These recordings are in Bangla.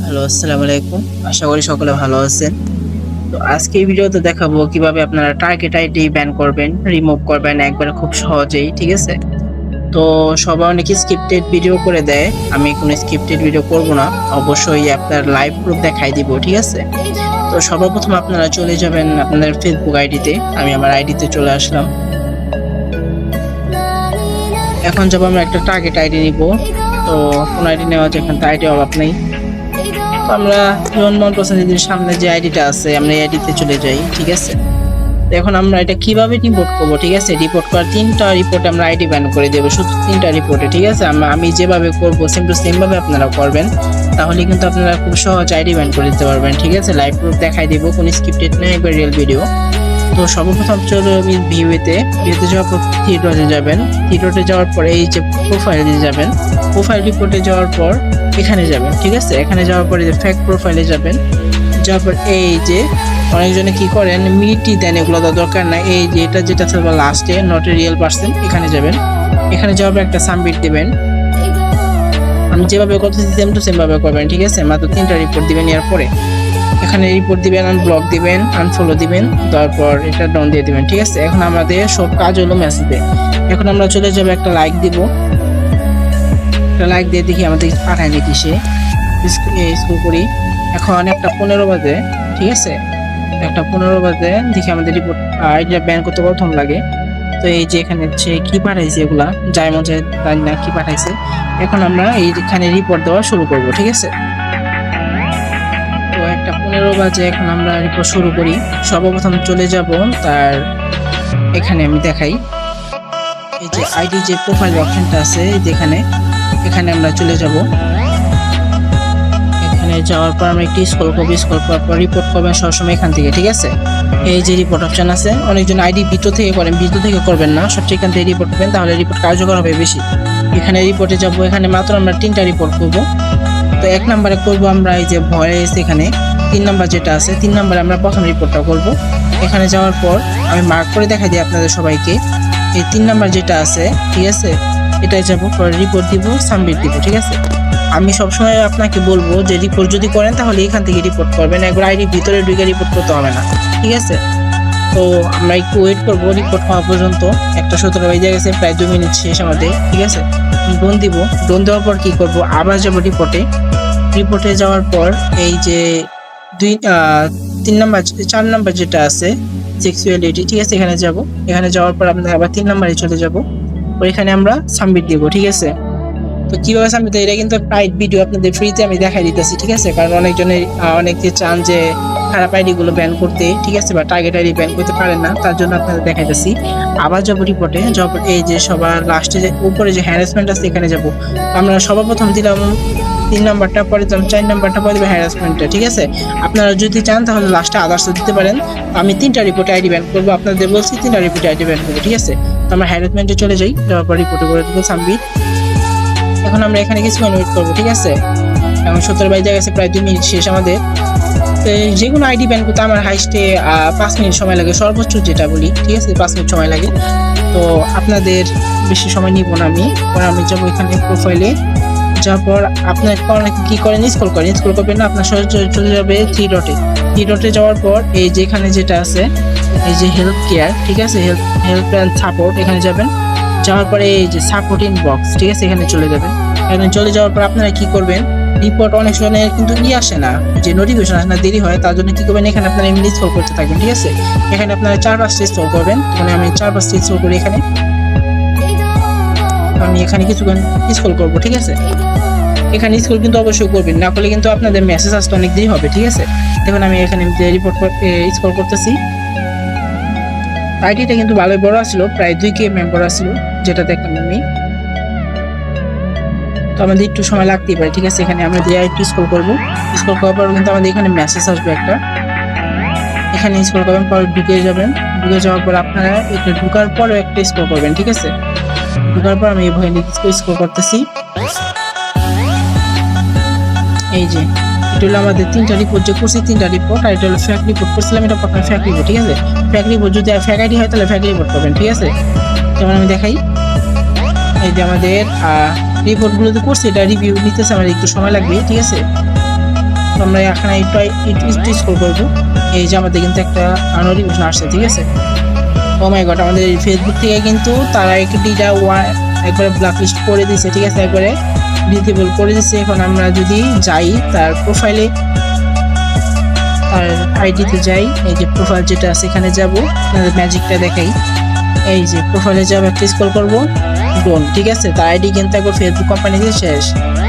হ্যালো, আসসালামু আলাইকুম। আশা করি সকলে ভালো আছেন। তো আজকে এই ভিডিওতে দেখাবো কিভাবে আপনারা টার্গেট আইডি ব্যান করবেন, রিমুভ করবেন একবারে খুব সহজেই, ঠিক আছে? তো সবাই অনেকে স্ক্রিপ্টেড ভিডিও করে দেয়। আমি কোনো স্ক্রিপ্টেড ভিডিও করব না। অবশ্যই আপনার লাইভ প্রুফ দেখাই দিব, ঠিক আছে? তো সর্বপ্রথম আপনারা চলে যাবেন আপনাদের ফেসবুক আইডিতে। আমি আমার আইডিতে চলে আসলাম। এখন যাব আমরা একটা টার্গেট আইডি নিব। তো কোন আইডি নেওয়া যায়, এখানে তো আইডি অভাব নেই। তো আমরা জন্মন প্রসেনজিতের সামনে যে আইডিটা আছে আমরা এই আইডিতে চলে যাই, ঠিক আছে? তো এখন আমরা এটা কিভাবে রিপোর্ট করব, ঠিক আছে? রিপোর্ট করার 3টা রিপোর্টে আমরা আইডি ব্যান করে দেব, শুধু 3টা রিপোর্টে, ঠিক আছে? আমি যেভাবে করব সেম টু সেম ভাবে আপনারা করবেন, তাহলে কিন্তু আপনারা খুব সহজ আইডি ব্যান করে দিতে পারবেন, ঠিক আছে? লাইভ প্রুফ দেখাই দিব, কোনো স্ক্রিপ্টেড নেই, একবার রিয়েল ভিডিও। তো সর্বপ্রথম চলো আমি ভিউতে যাওয়ার পর থ্রি ডটে যাবেন। থ্রি ডটে যাওয়ার পর এই যে প্রোফাইলে যাবেন, প্রোফাইল রিপোর্টে যাওয়ার পর এখানে যাবেন, ঠিক আছে? এখানে যাওয়ার পরে যে ফ্যাক্ট প্রোফাইলে যাবেন, যাওয়ার পর এই যে অনেকজনে কি করেন মিটি দেন, এগুলো তো দরকার নাই। এই যে এটা যেটা থাকবে লাস্টে নট এ রিয়েল পার্সন, এখানে যাবেন। এখানে যাওয়ার পর একটা সাবমিট দিবেন। আমি যেভাবে করতেছি সেম টু সেম ভাবে করবেন, ঠিক আছে? মাত্র 3টা রিপোর্ট দিবেন। এর পরে এখানে রিপোর্ট দিবেন, ব্লক দিবেন, আনফলো দিবেন, তারপর এটা ডাউন দিয়ে দিবেন, ঠিক আছে? এখন আমাদের সব কাজ হলো মেসেজে। এখন আমরা চলে যাবো, একটা লাইক দিব। একটা লাইক দিয়ে দেখি আমাদের পাঠায় নাকি সে। স্কুল করি। এখন 1:15 বাজে, ঠিক আছে? 1:15 বাজে দেখি আমাদের রিপোর্ট আইডিয়া ব্যান করতে প্রথম লাগে। তো এই যে এখানে সে কি পাঠাইছে, এগুলা যায় মজা জানি না কি পাঠাইছে। এখন আমরা এইখানে রিপোর্ট দেওয়া শুরু করব, ঠিক আছে? তো 1:15 বাজে, এখন আমরা রিপোর্ট শুরু করি। সর্বপ্রথম চলে যাব তার এখানে, আমি দেখাই এই যে আইডি যে প্রোফাইল অপশনটা আছে যেখানে, এখানে আমরা চলে যাব। এখানে যাওয়ার পর আমরা একটু স্ক্রল করব, স্ক্রল করার পর রিপোর্ট করবেন সবসময় এখান থেকে, ঠিক আছে? এই যে রিপোর্ট অপশন আছে, অনেকজন আইডি ভিতর থেকে করেন, ভিতর থেকে করবেন না, সবচেয়ে এখান থেকে রিপোর্ট করবেন, তাহলে রিপোর্ট কার্যকর হবে বেশি। এখানে রিপোর্টে যাব, এখানে মাত্র আমরা 3টা রিপোর্ট করব। তো 1 নম্বরে করব আমরা এই যে ভয়েস, এখানে 3 নাম্বার যেটা আছে, 3 নম্বরে আমরা প্রথম রিপোর্টটা করব। এখানে যাওয়ার পর আমি মার্ক করে দেখাই দিই আপনাদের সবাইকে, এই 3 নাম্বার যেটা আছে, ঠিক আছে? এটাই যাব, পরে রিপোর্ট দিব, সাবমিট দিব, ঠিক আছে? আমি সবসময় আপনাকে বলবো যে রিপোর্ট যদি করেন তাহলে এখান থেকে রিপোর্ট করবেন, একবার আইডি ভিতরে ঢুকে রিপোর্ট করতে হবে না, ঠিক আছে? তো আমরা একটু ওয়েট করব রিপোর্ট হওয়া পর্যন্ত। 1:17 বেজে গেছে, প্রায় 2 মিনিট শেষ আমাদের, ঠিক আছে? ডোন দিব, ডোন দেওয়ার পর কি করব, আবার যাব রিপোর্টে। রিপোর্টে যাওয়ার পর এই যে 3 নাম্বার 4 নাম্বার যেটা আছে সেক্সুয়ালিটি, ঠিক আছে? এখানে যাব। এখানে যাওয়ার পর আমরা আবার 3 নাম্বারে চলে যাব, এখানে আমরা সাবমিট দিব, ঠিক আছে? তো কিভাবে সাবমিট, এটা কিন্তু প্রাইড ভিডিও আপনাদের ফ্রিতে আমি দেখাই দিতেছি, ঠিক আছে? কারণ অনেকে চান যে খারাপ আইডি গুলো ব্যান করতে, ঠিক আছে? বা টার্গেট আইডি ব্যান করতে পারেন না, তার জন্য আপনাদের দেখাইতেছি। আবার যাব রিপোর্টে, যাওয়ার এই যে সবার লাস্টে যে উপরে যে হ্যারাসমেন্ট আছে এখানে যাব। আমরা সর্বপ্রথম দিলাম 3 নাম্বারটা, পরে দিলাম 4 নাম্বারটা, পরে দেবো হ্যারাসমেন্টটা, ঠিক আছে? আপনারা যদি চান তাহলে লাস্টে আদার্স দিতে পারেন। আমি 3টা রিপোর্টে আইডি ব্যান করবো, আপনাদের বলছি 3টা রিপোর্টে আইডি ব্যান করবো, ঠিক আছে? তো আমরা হ্যারাসমেন্টে চলে যাই, যাওয়ার পর রিপোর্টে করে দেবো সাবমিট। এখন আমরা এখানে কিছুক্ষণ ওয়েট করবো, ঠিক আছে? এখন 17 বেজে গেছে, প্রায় 2 মিনিট শেষ আমাদের। তো যে কোনো আইডি ব্যান করতে আমার হাইস্টে 5 মিনিট সময় লাগে, সর্বোচ্চ যেটা বলি, ঠিক আছে? 5 মিনিট সময় লাগে। তো আপনাদের বেশি সময় নিব না আমি। পরে আমি যাবো এখানে প্রোফাইলে, যাওয়ার পর আপনার কি করেন, স্ক্রল করবেন না, আপনার সরাসরি চলে যাবে 3 ডটে। 3 ডটে যাওয়ার পর এই যে এখানে যেটা আছে, এই যে হেল্প কেয়ার, ঠিক আছে? হেল্প অ্যান্ড সাপোর্ট, এখানে যাবেন। যাওয়ার পরে এই যে সাপোর্ট ইনবক্স, ঠিক আছে? এখানে চলে যাবেন। এখানে চলে যাওয়ার পর আপনারা কি করবেন, রিপোর্ট অনেক সময় কিন্তু আসে না, যে নোটিফিকেশন আসে না, দেরি হয়, তার জন্য কি করবেন, এখানে আপনারা এমনি স্ক্রল করতে থাকবেন, ঠিক আছে? এখানে আপনারা 4-5টা স্ক্রল করবেন, মানে আমি 4-5টা স্ক্রল করি। এখানে আমি এখানে কিছুক্ষণ স্ক্রল করব, ঠিক আছে? এখানে স্ক্রল কিন্তু অবশ্যই করবেন, না করলে কিন্তু আপনাদের মেসেজ আসতে অনেক দেরি হবে, ঠিক আছে? দেখুন আমি এখানে রিপোর্ট স্ক্রল করতেছি। আইডিটা কিন্তু ভালোই বড় ছিল, প্রায় 2K মেম্বার ছিল যেটা দেখলাম আমি। তো আমাদের একটু সময় লাগতেই পারে, ঠিক আছে? এখানে আমরা দিয়ে একটু স্ক্রল করবো। স্ক্রল করার পর কিন্তু আমাদের এখানে মেসেজ আসবে একটা, এখানে স্ক্রল করবেন, পর ঢুকে যাবেন। ঢুকে যাওয়ার পর আপনারা এটা ঢুকার পরও একটা স্ক্রল করবেন, ঠিক আছে? ঢুকার পর আমি এইভাবে স্ক্রল করতেছি। এই যে এটা হলো আমাদের 3টা রিপোর্ট যে করছি, 3টা রিপোর্ট। আর এটা হলো ফ্যাক রিপোর্ট করছিলাম, এটা প্রথমে ফ্যাক রিপোর্ট, ঠিক আছে? ফ্যাক রিপোর্ট যদি ফ্যাক আইডি হয় তাহলে ফ্যাক রিপোর্ট করবেন, ঠিক আছে? যেমন আমি দেখাই, এই যে আমাদের রিপোর্টগুলো তো করছি, এটা রিভিউ নিতেছে, আমার একটু সময় লাগবে, ঠিক আছে? তো আমরা এখানে একটু স্ক্রল করবো। এই যে আমাদের কিন্তু একটা নোটিফিকেশন আসছে, ঠিক আছে। ও মাই গড, আমাদের ফেসবুক থেকে কিন্তু তারা আইডিটা একবারে ব্ল্যাক লিস্ট করে দিয়েছে, ঠিক আছে, একবারে ডিসেবল করে দিয়েছে। এখন আমরা যদি যাই তার প্রোফাইলে, তার আইডিতে যাই, এই যে প্রোফাইল যেটা আছে এখানে যাব, ম্যাজিকটা দেখাই। এই যে প্রোফাইলে যাব, একটা স্ক্রল করবো, ডোন, ঠিক আছে। তার আইডি কিন্তু একবার ফেসবুক কোম্পানিতে শেষ,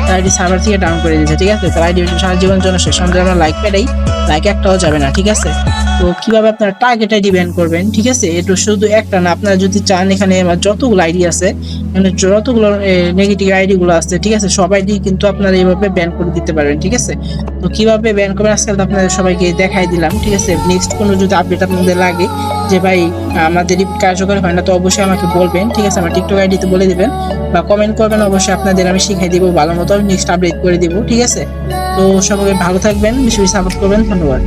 তার আইডি সার্ভার থেকে ডাউন করে দিয়েছে, ঠিক আছে। তার আইডি সারা জীবনের জন্য শেষ। আমাদের আমরা লাইক পেটাই, লাইক একটাও যাবে না, ঠিক আছে। তো কিভাবে আপনারা টার্গেট আইডি ব্যান করবেন, ঠিক আছে, এটা শুধু একটা না, আপনারা যদি চান এখানে আমার যতগুলো আইডি আছে, মানে যতগুলো নেগেটিভ আইডি গুলো আছে, ঠিক আছে, সব আইডি কিন্তু আপনারা এইভাবে ব্যান করে দিতে পারবেন, ঠিক আছে। তো কিভাবে ব্যান করবেন আজকাল তো আপনাদের সবাইকে দেখাই দিলাম, ঠিক আছে। নেক্সট কোনো যদি আপডেট আপনাদের লাগে যে ভাই আমাদের কার্যকর হয় না, তো অবশ্যই আমাকে বলবেন, ঠিক আছে। আমার টিকটক আইডিতে বলে দিবেন বা কমেন্ট করবেন, অবশ্যই আপনাদের আমি শিখাই দিব ভালো মতো, নেক্সট আপডেট করে দিব, ঠিক আছে। তো সবাই ভালো থাকবেন, বেশি বেশি সাপোর্ট করবেন, ধন্যবাদ।